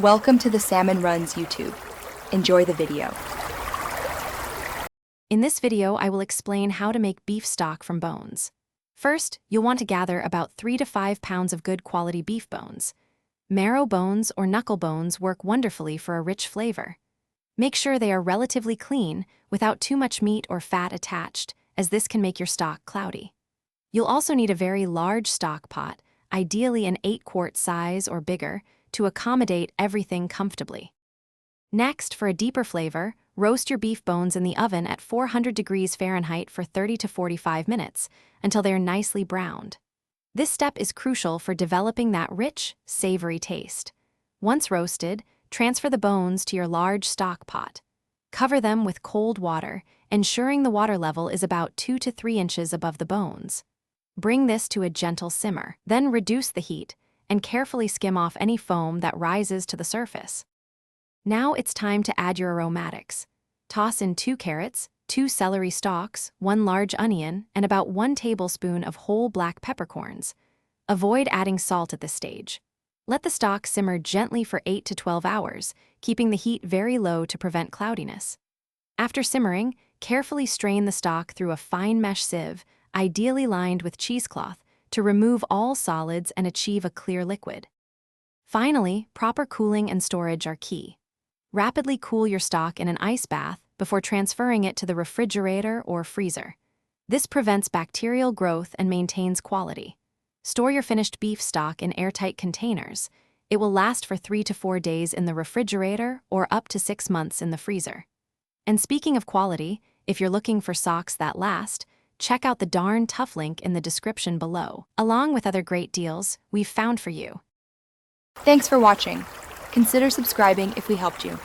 Welcome to the Salmon Runs YouTube. Enjoy the video. In this video, I will explain how to make beef stock from bones. First, you'll want to gather about 3 to 5 pounds of good quality beef bones. Marrow bones or knuckle bones work wonderfully for a rich flavor. Make sure they are relatively clean, without too much meat or fat attached, as this can make your stock cloudy. You'll also need a very large stock pot, ideally an 8-quart size or bigger, to accommodate everything comfortably. Next, for a deeper flavor, roast your beef bones in the oven at 400 degrees Fahrenheit for 30 to 45 minutes until they are nicely browned. This step is crucial for developing that rich, savory taste. Once roasted, transfer the bones to your large stock pot. Cover them with cold water, ensuring the water level is about 2 to 3 inches above the bones. Bring this to a gentle simmer, then reduce the heat and carefully skim off any foam that rises to the surface. Now it's time to add your aromatics. Toss in 2 carrots, 2 celery stalks, 1 large onion, and about 1 tablespoon of whole black peppercorns. Avoid adding salt at this stage. Let the stock simmer gently for 8 to 12 hours, keeping the heat very low to prevent cloudiness. After simmering, carefully strain the stock through a fine mesh sieve, ideally lined with cheesecloth, to remove all solids and achieve a clear liquid. Finally, proper cooling and storage are key. Rapidly cool your stock in an ice bath before transferring it to the refrigerator or freezer. This prevents bacterial growth and maintains quality. Store your finished beef stock in airtight containers. It will last for 3 to 4 days in the refrigerator or up to 6 months in the freezer. And speaking of quality, if you're looking for socks that last, check out the Darn Tough link in the description below, along with other great deals we've found for you. Thanks for watching. Consider subscribing if we helped you.